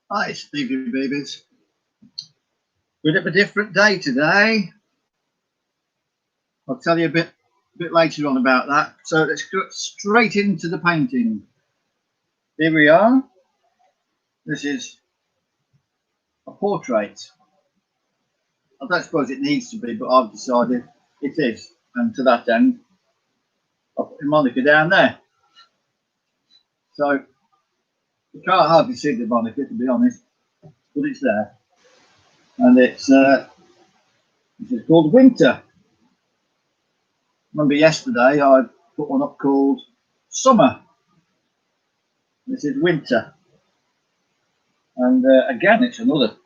Hi, Stevie Babies. Bit of a different day today. I'll tell you a bit later on about that. So let's go straight into the painting. Here we are. This is a portrait. I don't suppose it needs to be, but I've decided it is. And to that end, I'll put Monica down there. So you can't hardly see the Monica, to be honest, but it's there. And it's called Winter. Remember yesterday I put one up called Summer. This is Winter. And again, it's another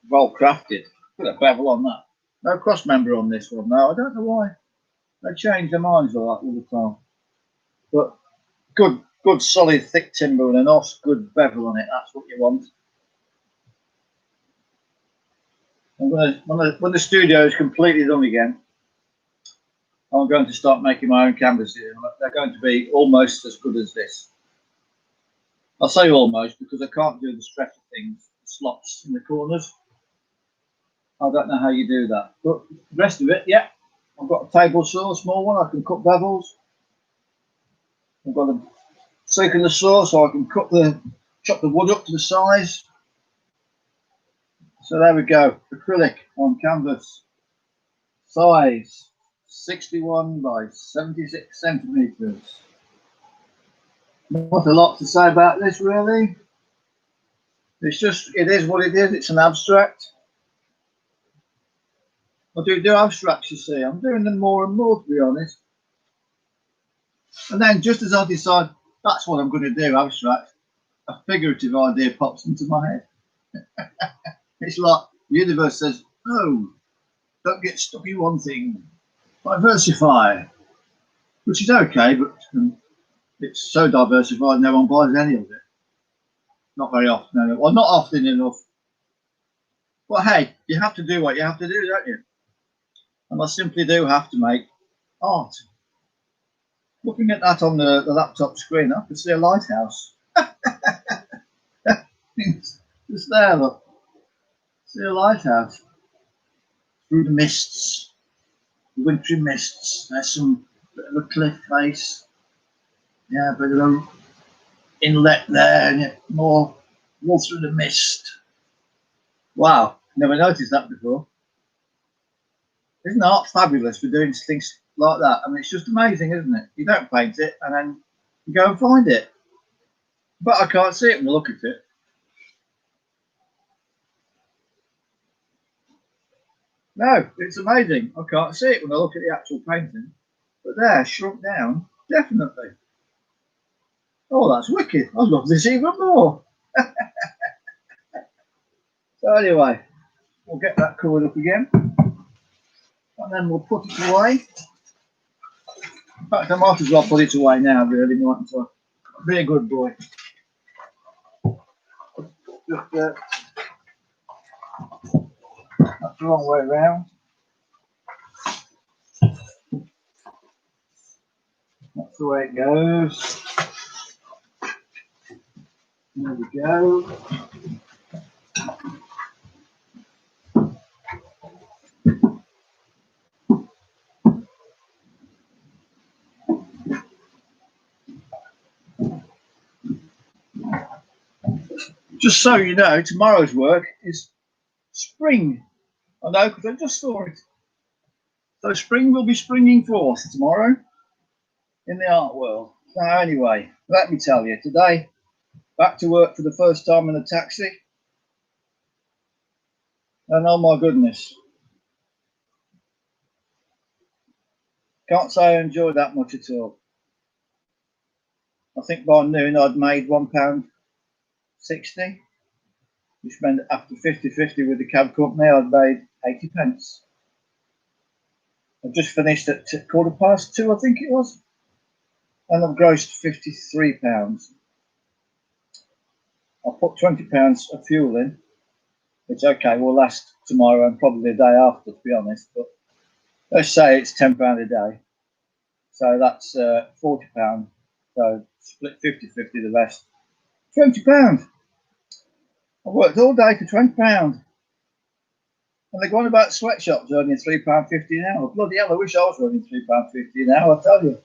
well crafted. Put a bevel on that. No cross member on this one now. I don't know why they change their minds like that all the time. But good solid thick timber and a nice good bevel on it. That's what you want. I'm when the studio is completely done again, I'm going to start making my own canvases. They're going to be almost as good as this. I say almost because I can't do the stretcher things, the slots in the corners. I don't know how you do that. But the rest of it, yeah. I've got a table saw, a small one. I can cut bevels. I've got a circular saw so I can chop the wood up to the size. So there we go. Acrylic on canvas. Size 61 by 76 centimeters. Not a lot to say about this really. It is what it is. It's an abstract. I do abstracts, you see. I'm doing them more and more, to be honest. And then just as I decide that's what I'm going to do, abstract, a figurative idea pops into my head. It's like the universe says, no, don't get stuck in one thing. Diversify. Which is okay, but it's so diversified no one buys any of it. Not very often. No. Well, not often enough. But hey, you have to do what you have to do, don't you? And I simply do have to make art. Looking at that on the laptop screen, I can see a lighthouse. It's there, look. See a lighthouse. Through the mists, the wintry mists. There's some bit of a cliff face. Yeah, a bit of an inlet there, and more through the mist. Wow, never noticed that before. Isn't art fabulous for doing things like that? I mean, it's just amazing, isn't it? You don't paint it and then you go and find it. But I can't see it when I look at it. No, it's amazing. I can't see it when I look at the actual painting. But there, shrunk down, definitely. Oh, that's wicked. I love this even more. So anyway, we'll get that covered up again. And then we'll put it away. In fact, I might as well put it away now, really, mightn't I? Be a good boy. Just, that's the wrong way around. That's the way it goes. There we go. Just so you know, tomorrow's work is spring. I know because I just saw it. So spring will be springing forth tomorrow in the art world. Now, anyway, let me tell you, today, back to work for the first time in a taxi. And oh my goodness, can't say I enjoyed that much at all. I think by noon I'd made £1.60, which meant after 50-50 with the cab company, I'd made 80 pence. I've just finished at 2:15, I think it was, and I've grossed £53. I put £20 of fuel in, which okay will last tomorrow and probably the day after, to be honest. But let's say it's £10 a day, so that's £40. So split 50-50 the rest, £20. I worked all day for £20. And they're going about sweatshops earning £3.50 an hour. Bloody hell, I wish I was earning £3.50 an hour, I tell you.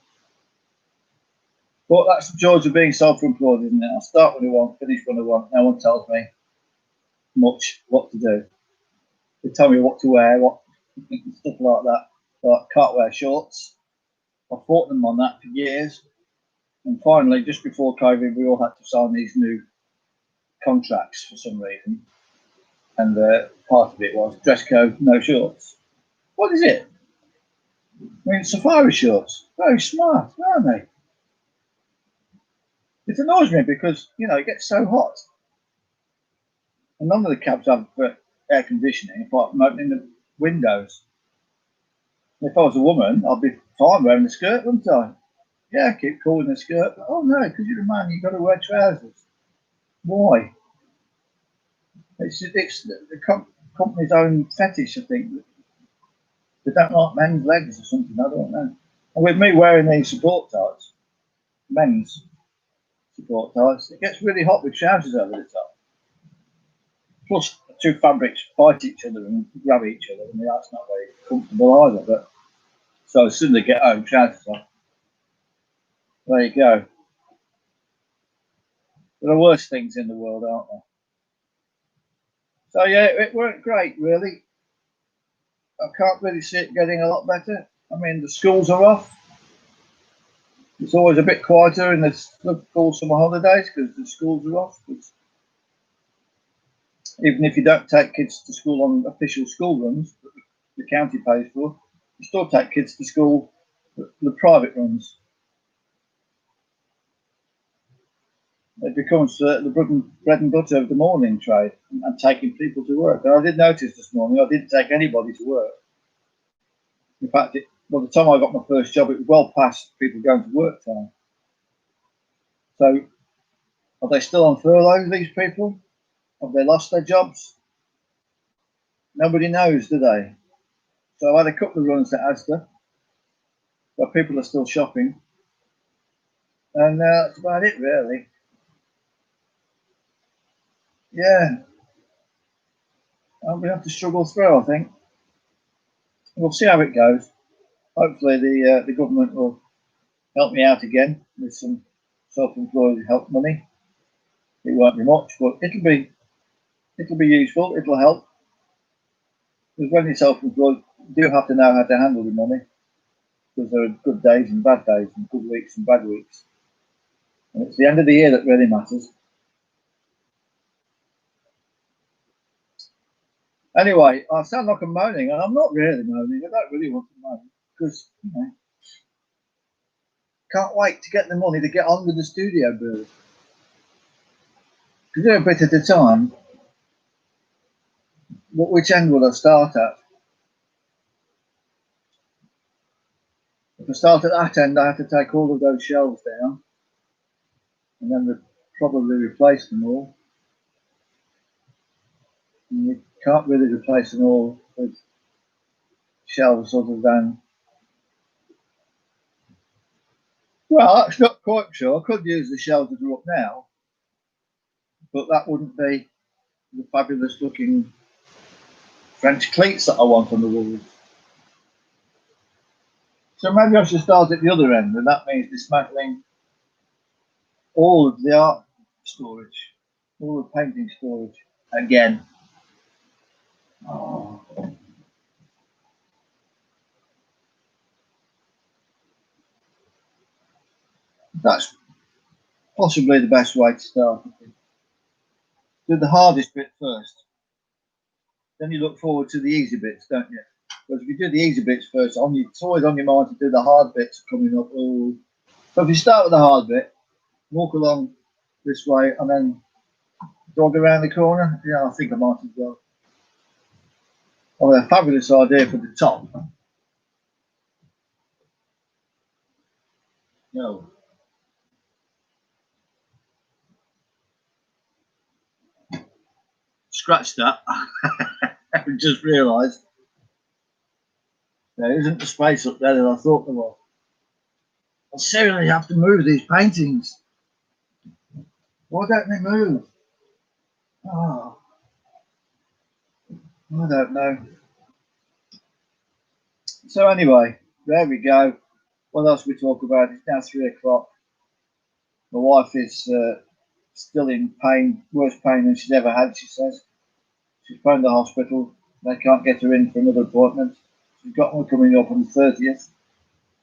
But that's the joys of being self-employed, isn't it? I start when I want, finish when I want. No one tells me much what to do. They tell me what to wear, what stuff like that. Like, can't wear shorts. I fought them on that for years. And finally, just before COVID, we all had to sign these new contracts for some reason. And part of it was dress code, no shorts. What is it? I mean, safari shorts. Very smart, aren't they? It annoys me because, you know, it gets so hot. And none of the cabs have air conditioning apart from opening the windows. If I was a woman, I'd be fine wearing a skirt, wouldn't I? Yeah, keep cool in the skirt. But, oh no, because you're a man, you've got to wear trousers. Why? It's the company's own fetish, I think. They don't like men's legs or something, I don't know. And with me wearing these support tights, men's support tights, it gets really hot with trousers over the top. Plus, the two fabrics fight each other and grab each other. I mean, that's not very comfortable either. But so as soon as they get home, trousers on. There you go. There are worse things in the world, aren't there? So yeah, it weren't great, really. I can't really see it getting a lot better. I mean, the schools are off. It's always a bit quieter in the full summer holidays because the schools are off. Even if you don't take kids to school on official school runs that the county pays for, you still take kids to school, the private runs. It becomes the bread and butter of the morning trade and taking people to work. And I did notice this morning, I didn't take anybody to work. In fact, by the time I got my first job, it was well past people going to work time. So, are they still on furlough, these people? Have they lost their jobs? Nobody knows, do they? So I had a couple of runs to Asda, but people are still shopping. And that's about it, really. Yeah, I'm going to have to struggle through, I think. We'll see how it goes. Hopefully the government will help me out again with some self-employed help money. It won't be much, but it'll be useful. It'll help. Because when you're self-employed, you do have to know how to handle the money. Because there are good days and bad days, and good weeks and bad weeks. And it's the end of the year that really matters. Anyway, I sound like I'm moaning, and I'm not really moaning. I don't really want to moan because, you know, can't wait to get the money to get on with the studio build. To do a bit at a time, which end will I start at? If I start at that end, I have to take all of those shelves down, and then probably replace them all. And you can't really replace them all with shelves other than, well, that's not quite sure. I could use the shelves that are up now, but that wouldn't be the fabulous looking French cleats that I want on the walls. So maybe I should start at the other end, and that means dismantling all of the art storage, all the painting storage again. Oh. That's possibly the best way to start. Do the hardest bit first. Then you look forward to the easy bits, don't you? Because if you do the easy bits first, it's always on your mind to do the hard bits coming up. Ooh. So if you start with the hard bit, walk along this way, and then jog around the corner, yeah, I think I might as well. Oh, a fabulous idea for the top. No. Scratch that. I just realised there isn't the space up there that I thought there was. I seriously have to move these paintings. Why don't they move? Oh. I don't know. So anyway, there we go. What else we talk about? It's now 3 o'clock. My wife is still in pain, worse pain than she's ever had, she says. She's phoned the hospital. They can't get her in for another appointment. She's got one coming up on the 30th.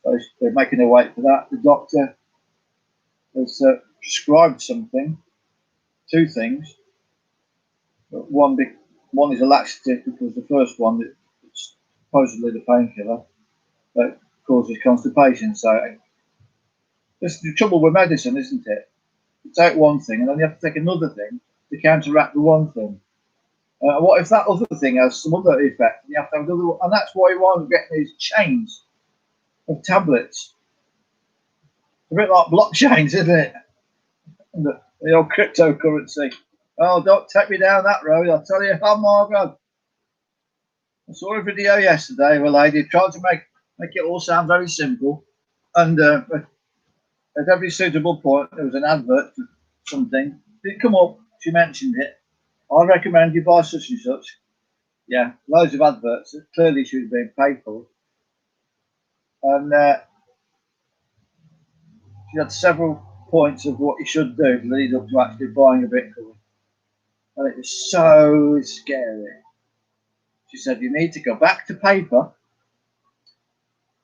So they're making her wait for that. The doctor has prescribed something, two things. One, one is a laxative because the first one, it's supposedly the painkiller, that causes constipation. So this is the trouble with medicine, isn't it? You take one thing and then you have to take another thing to counteract the one thing. What if that other thing has some other effect? And you have to have another one, and that's why you want to get these chains of tablets. It's a bit like blockchains, isn't it? And the old cryptocurrency. Oh, don't take me down that road. I'll tell you. Oh my God. I saw a video yesterday of a lady trying to make it all sound very simple. And at every suitable point, there was an advert for something. Didn't come up. She mentioned it. I recommend you buy such and such. Yeah, loads of adverts that clearly should have been paid for. And she had several points of what you should do to lead up to actually buying a Bitcoin. And it was so scary. She said, you need to go back to paper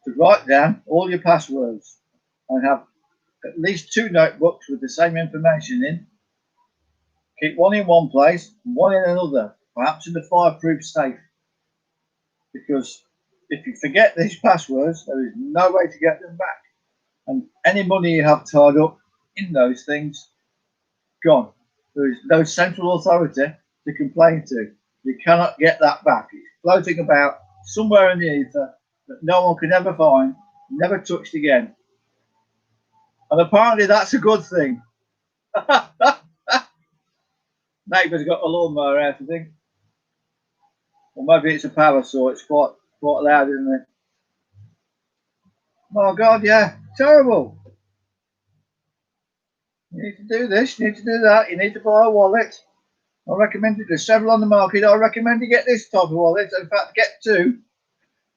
to write down all your passwords and have at least 2 notebooks with the same information in. Keep one in one place and one in another, perhaps in the fireproof safe. Because if you forget these passwords, there is no way to get them back. And any money you have tied up in those things, gone. There is no central authority to complain to. You cannot get that back. It's floating about somewhere in the ether that no one can ever find, never touched again. And apparently that's a good thing. Neighbour's got a lawnmower out, I think. Or maybe it's a power saw. It's quite loud, isn't it? Oh God, yeah, terrible. You need to do this, you need to do that, you need to buy a wallet. I recommend you. There's several on the market. I recommend you get this type of wallet. In fact, get 2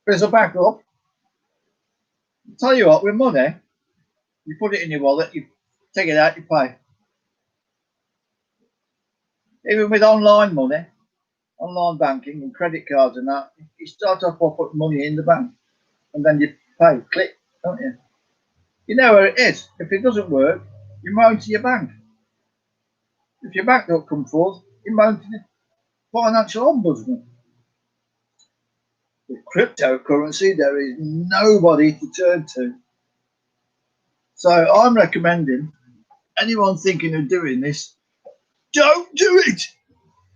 as a backup. I'll tell you what, with money, you put it in your wallet, you take it out, you pay. Even with online money, online banking and credit cards and that, you start off by putting money in the bank and then you pay. Click, don't you? You know where it is. If it doesn't work, you moan to your bank. If your bank don't come forth, you moan to the financial ombudsman. With cryptocurrency, there is nobody to turn to. So I'm recommending anyone thinking of doing this, don't do it.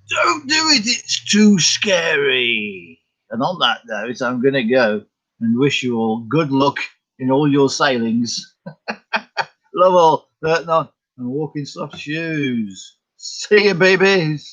Don't do it. It's too scary. And on that note, I'm going to go and wish you all good luck in all your sailings. Love all, hurt on, and walk in soft shoes. See you, babies.